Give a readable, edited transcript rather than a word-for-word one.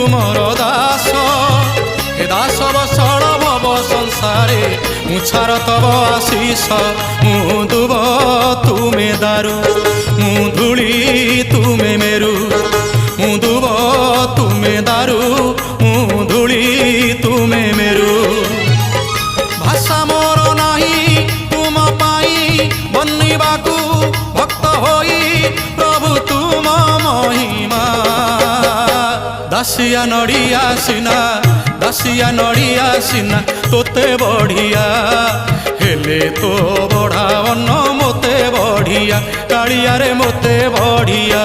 तुमर दास हे दास बसड़ भव संसारे मुछार तब आशीष मु दुब तुमे दारू मु धूली तुमे मेरु मु दुब तुमे दारू मु धूली तुमे मेरु भाषा मोर नाही तुम पाई बनिबाकू भक्त होई प्रभु तुम महिमा दासिया नड़िया सिना दासिया नड़िया सिना तोते बढ़िया हेले तो बढ़ा अन्न मोते बढ़िया कालिया रे मोते बढ़िया।